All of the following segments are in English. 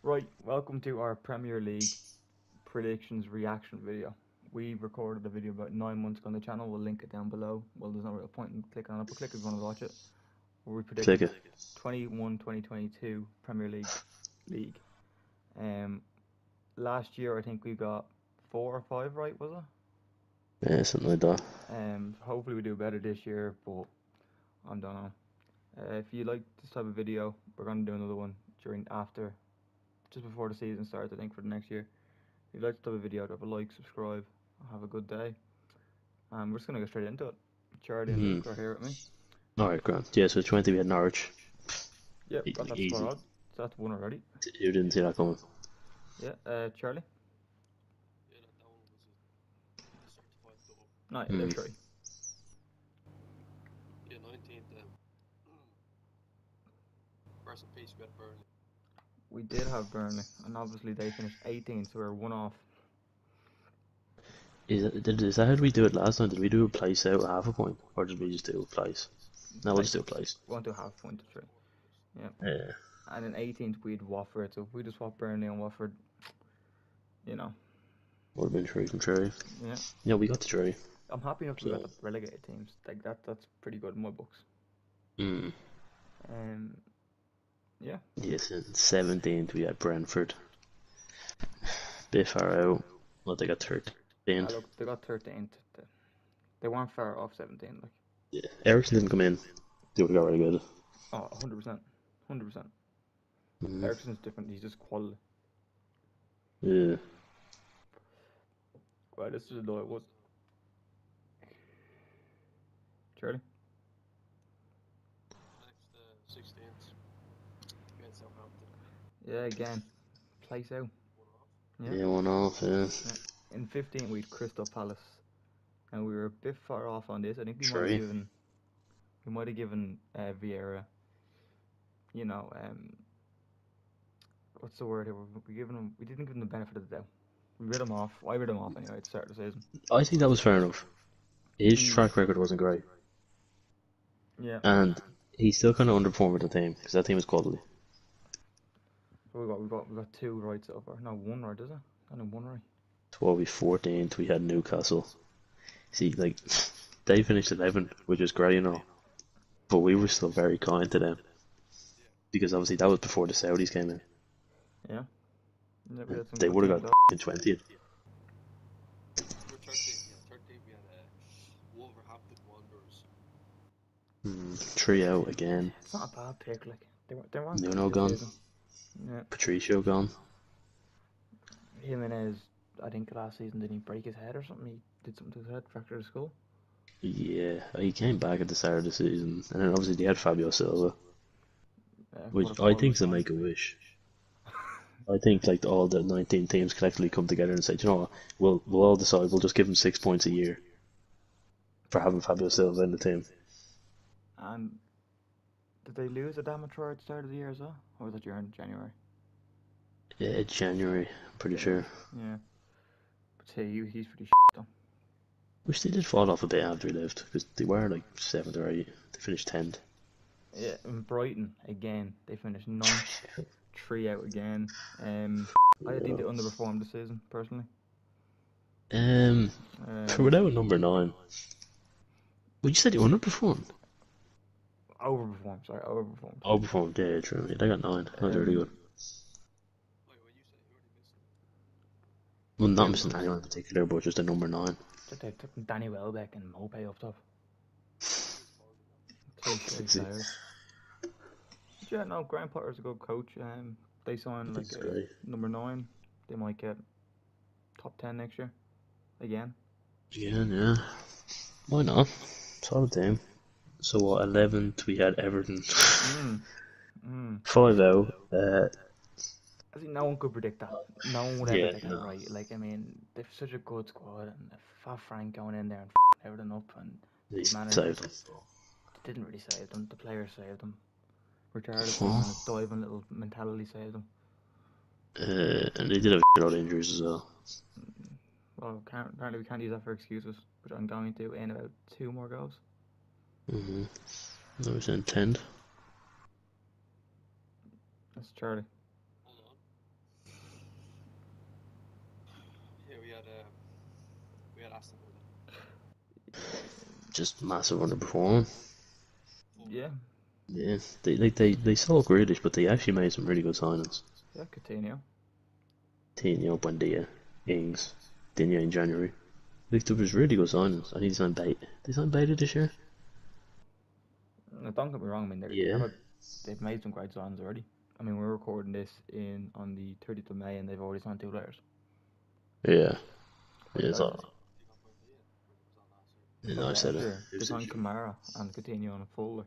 Right, welcome to our Premier League predictions reaction video. We recorded a video about 9 months ago on the channel. We'll link it down below. Well, there's no real point in clicking on it, but click if you want to watch it. Where we Click predicted it. 21-2022 Premier League. Um, Last year I think we got 4 or 5 right, was it? Yeah, something like that. Hopefully we do better this year, but I don't know. If you like this type of video, we're gonna do another one just before the season starts. I think for the next year. If you'd like to have a video, have a like, subscribe, have a good day. We're just gonna go straight into it. Charlie and Hmm. Luke are here with me. Alright, Grant. Yeah, so 20 we had Norwich. Yep, got Like that spot easy. on. So that's one already. You didn't see that coming. Yeah, Charlie? No, yeah, they're Hmm. three. Yeah, 19th. Rest in peace, we had Burnley. We did have Burnley, and obviously they finished 18th, so we're one off. Is that how did we do it last time? Did we do a place out half a point? Or did we just do a place? No, we'll just do a Places. place. We want to have point to three. Yeah. Yeah. And in 18th we'd Watford, so if we just swap Burnley and Watford, you know. Would have been true from Trey. Yeah. Yeah, we got the Trey. I'm happy enough we got So. the relegated teams. Like that's pretty good in my books. Hmm. Um yeah. Yes, in 17th we had Brentford. Bit far out. Well, they got 13th. Look, they got 13th. They weren't far off 17. Like, Yeah. Ericsson didn't come in. They would have got really good. oh, 100%. 100%. Hmm. Ericsson's different. He's just quality. Yeah. Right, this is a it was. Charlie? Next, 16th against Southampton. Yeah, again. Place out. Yeah. Yeah, one off, yeah. Yeah. In 15, we had Crystal Palace. And we were a bit far off on this. I think Trey. we might have given Vieira, you know, what's the word here? We didn't give him the benefit of the doubt. We rid him off. I rid him off anyway at the start of the season. I think that was fair enough. His Mm, track record wasn't great, yeah. and he still kind of underperformed with the team because that team was quality. So we got two right so far. No, one right, is it? Only one right. 12, 14th, we had Newcastle. See, like they finished 11th, which was great, but we were still very kind to them because obviously that was before the Saudis came in. Yeah. Yeah, we had some They good would have teams got though. 20th. We were 13th, yeah, 13th we had Wolverhampton Wanderers. 3 out again. It's not a bad pick, like they weren't good Nuno this gone. season. Yeah. Patricio gone. Jimenez, I think last season did he break his head or something? He did something to his head, fractured his skull. Yeah, he came back at the start of the season, and then obviously they had Fabio Silva, What a which I forward think is a sign. make a wish. I think like all the 19 teams collectively come together and say, "Do you know what, we'll all decide we'll just give him 6 points a year for having Fabio Silva in the team." And did they lose a Damator at the start of the year as well? Or was it during January? Yeah, January, I'm pretty January. sure. Yeah. But say he's pretty though. Which they did fall off a bit after he left because they were like 7th or 8th. They finished 10th. Yeah, and Brighton again. They finished ninth, three out again. I think they underperformed this season personally. For Um, without a number 9, well, you said you underperformed. Overperformed. Sorry, overperformed. Overperformed, yeah, true. Yeah, they got 9. That was really Um, good. Wait, what you say? You already missed it. Well, yeah, not missing anyone in particular, but just a number 9. they took Danny Welbeck and Mopay up top. Who is Two Farley? shade players. But yeah, no, Graham Potter's a good coach. They signed like That's a great. number 9. They might get top 10 next year again. Yeah. Why not? Solid team. So what, 11th we had Everton. Mm. Mm. 5 out. I think no one could predict that. No one would ever Yeah, get that no. right. Like, I mean, they've such a good squad, and Fat Frank going in there and everything up, and He's the manager saved them. didn't really save them. The players saved them. Richarlison Huh? and his diving little mentality saved them. And they did have a lot of injuries as well. Well, apparently we can't use that for excuses, but I'm going to in about 2 more goals. That was in 10th. That's Charlie. Hold on. we had Aston Villa. Just massive underperforming. Yeah, Yeah, they sold Grealish, but they actually made some really good signings. yeah, Coutinho. Tino, Buendia, Ings, Digne in January. Like, there was really good signings. I think they signed Bait. They signed Beta this year? Now, don't get me wrong. I mean, Yeah. they've made some great signs already. I mean, we're recording this on the 30th of May, and they've already signed 2 players. Yeah. Quite Yeah, nice. so, They got Buendia, when he was on last year. yeah, I said Last it. year, It they was signed Kamara and Coutinho on a full, like,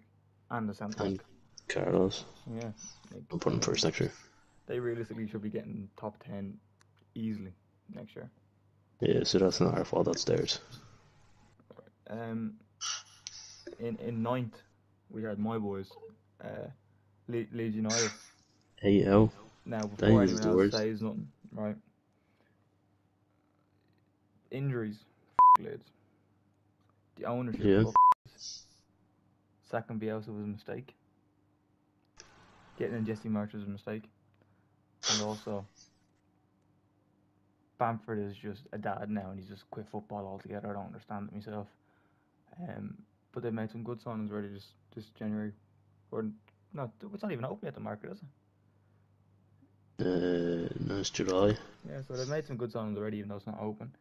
and the centre and back. Carlos. Yeah, like, I'll put him first next year. they realistically should be getting top 10 easily next year. Yeah, so that's not our fault, that's theirs. In ninth, we had my boys, Leeds United. 8-0. Now, That before is anyone the else worst. says nothing, right? Injuries, Leeds. The ownership, Yeah. Sacking Bielsa was a mistake. Getting in Jesse March was a mistake. And also, Bamford is just a dad now, and he's just quit football altogether. I don't understand it myself. But they've made some good signings already this January. Or no, it's not even open yet, the market, is it? No, it's July. Yeah, so they've made some good signings already, even though it's not open.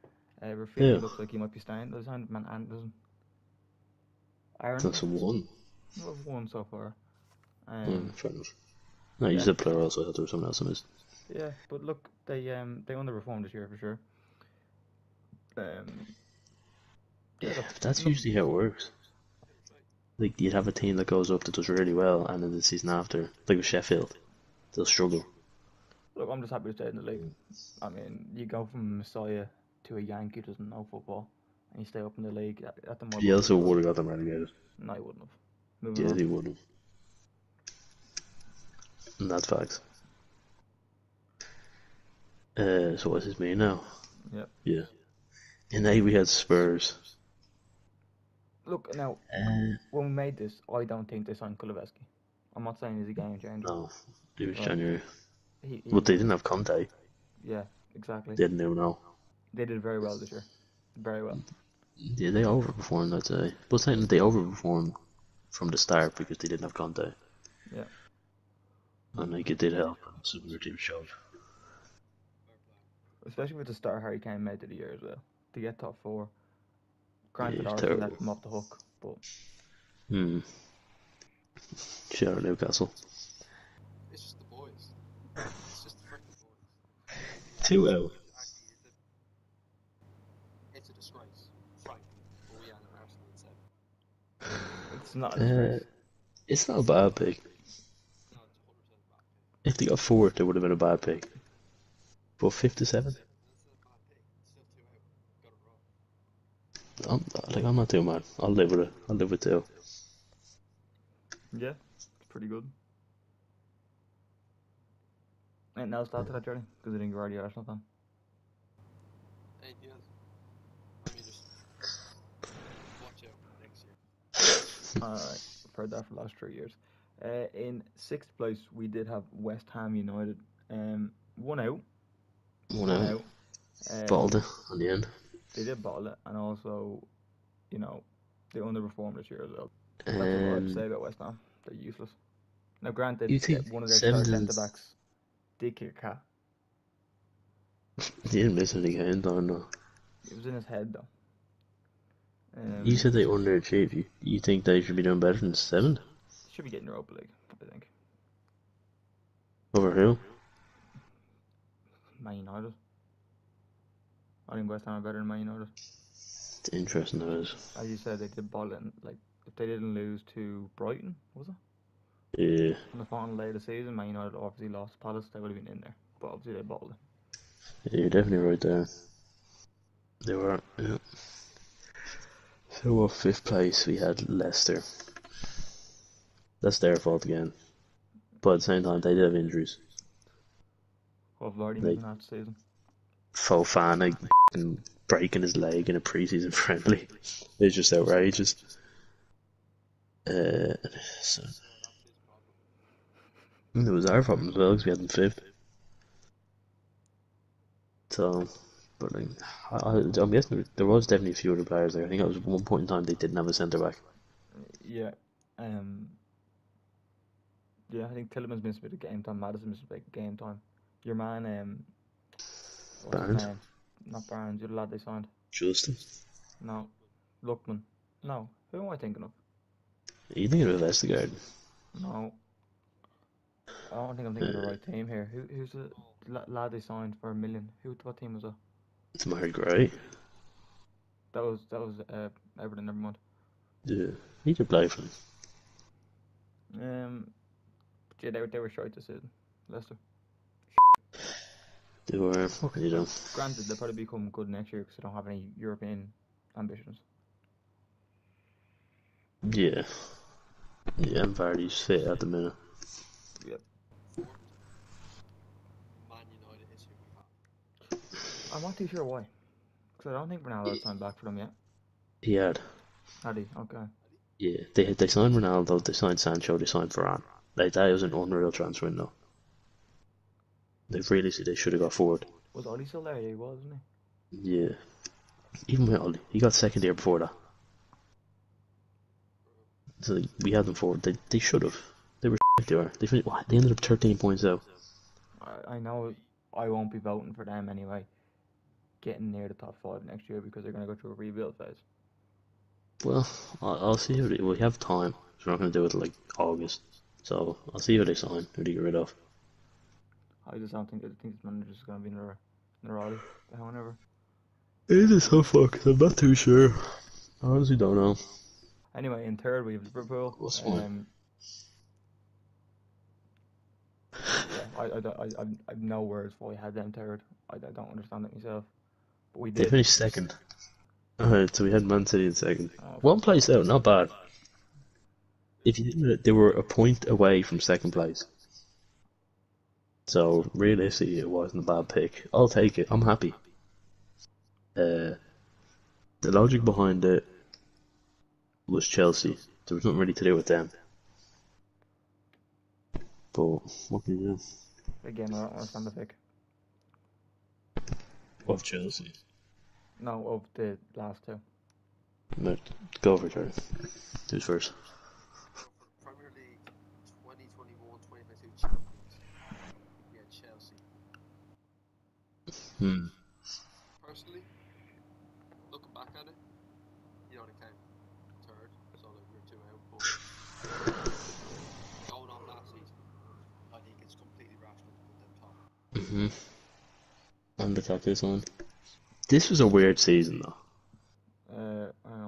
Yeah. Rafinha looks like he might be staying. They signed Man Anderson. Aaron, That's a one. we've won so far. Fair enough. No, you Yeah. said player also, I thought there was someone else I missed. Yeah, but look, they underperformed this year for sure. Yeah, look, but that's look, usually how it works. Like, you'd have a team that goes up that does really well, and then the season after, like with Sheffield, they'll struggle. look, I'm just happy to stay in the league. I mean, you go from a Messiah to a Yankee who doesn't know football, and you stay up in the league at the moment. Bielsa would have got them relegated. No, he wouldn't have. Moving Yeah, on. he would have. And that's facts. So what's his name now? Yep. Yeah. In 8 we had Spurs. Look, now, when we made this, I don't think they signed Kulusevski. I'm not saying he's a game changer. No, it was Right. January. He But they didn't have Conte. Yeah, exactly. They had Nuno. They did very well this year. Very well. Yeah, they overperformed, I'd say. But saying they overperformed from the start because they didn't have Conte. Yeah. And like, it did help. Some of their team showed. Especially with the start Harry Kane made to the year as well. To get top 4. Granted, Yeah, Arsenal terrible. left them off the hook, but Shout out Newcastle. It's just the boys. It's just the freaking boys. 2-0. Actually, it's a disgrace, frankly. But we had an Arsenal in 7. it's not a disgrace. It's not a bad pick. No, it's 100% a bad pick. If they got 4th, it would have been a bad pick. But 5th to 7th? That's not a bad pick. It's still 2 out. Got it wrong. I'm not too mad. I'll live with it. I'll live with 2. Yeah, it's pretty good. And now start to that journey, because I think you're already an Arsenal fan. Anything else? I mean, just watch out for next year. Alright, I've heard that for the last 3 years. In 6th place, we did have West Ham United. 1 out. 1 out. Balled it on the end. They did bottle it, and also, you know, they underperformed this year as well. That's what I have to say about West Ham. They're useless. Now, granted, You think one of their Sevens star is- centre backs did kick a cat. They didn't miss any games, no. It was in his head, though. You said they underachieved. You think they should be doing better than 7th? Should be getting Europa League, I think. Over who? Man United. I think West Ham are better than Man United. It's interesting, that is. As you said, they did bottle it. Like, if they didn't lose to Brighton, was it? Yeah. On the final day of the season, Man United obviously lost to Palace. They would have been in there, but obviously they bottled it. Yeah, you're definitely right there. They were, yeah. So, 5th place, we had Leicester. That's their fault again. But at the same time, they did have injuries. Well, Vardy They- missing half the season. Fofana breaking his leg in a preseason friendly. It's just outrageous. So, That's his problem. it was our problem as well because we had them 5th. So, But like, I'm guessing there was definitely a few other players there. I think it was one point in time they didn't have a centre back. Yeah. Um. Yeah, I think Tillemans missed a bit of game time. Madison missed a bit of game time. Your man, what's his Barnes, name? Not Barnes. You're the lad they signed. Justin. No, Lookman. No, who am I thinking of? You think it was Vestergaard? No, I don't think I'm thinking of the right team here. Who's the lad they signed for 1 million? What team was that? It's Mark Gray. That was Everton. Never mind. Yeah, he could play for him. Yeah, they were short this season. Leicester. They were. What can you do? Granted, they'll probably become good next year because they don't have any European ambitions. Yeah. Yeah, and Vardy's fit at the minute. Yep. Man United is who we have. I'm not too sure why. Because I don't think Ronaldo signed back for them yet. He had. Had he? Okay. Yeah, they signed Ronaldo, they signed Sancho, they signed Varane. Like, that was an unreal transfer window. They should have got forward. Was Ollie still there? Yeah, he was, wasn't Yeah. Even with Ollie, he got second year before that. So like, we had them forward. They should have. They were they were. They ended up 13 points out. he? I know I won't be voting for them anyway. Getting near the top 5 next year because they're going to go through a rebuild phase. Well, I'll see how we have time. So we're not going to do it till like August. So I'll see who they sign, who they get rid of. I just don't think this manager's going to be another Ollie. However. It is so fucked. I'm not too sure. I honestly don't know. Anyway, in third we have Liverpool. What's fine? Yeah, I've no words for why we had them third. I don't understand it myself. But we They did. finished second. Alright, so we had Man City in second. Oh, One place out, not bad. If you think that they were a point away from second place. So realistically, it wasn't a bad pick. I'll take it. I'm happy. The logic behind it was Chelsea. There was nothing really to do with them. But what can you do? Again, I don't understand the pick. Of Chelsea. No, of the last two. No, go for it, Charlie. Who's first? Premier League 2021-2022 champions. We had Chelsea. Personally, looking back at it, you know, they came third, so like we were 2 out. But going on last season, I think it's completely rational to put them top. On the top this one. This was a weird season though.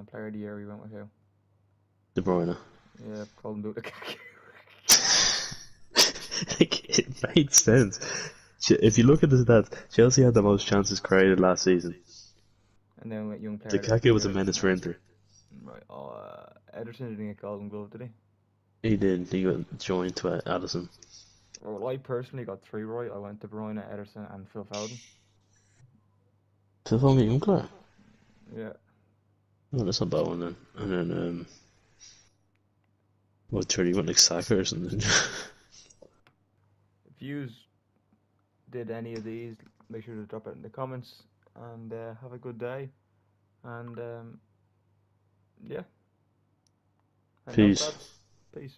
Player of the year we went with who? De Bruyne. Yeah, Golden Boot Lukaku. Like, it made sense. If you look at the stats, Chelsea had the most chances created last season. And then with young player. Lukaku was a menace for Inter. Right. Ederson didn't get Golden Glove, did he? He did. He got joined to Addison. Well, I personally got 3 right. I went De Bruyne, Ederson, and Phil Foden. Phil Foden got young player. Yeah. Oh, that's not a bad one then. And then what? Sure, you went like Saka or something. If you did any of these, make sure to drop it in the comments. And have a good day. And yeah. Peace. Peace.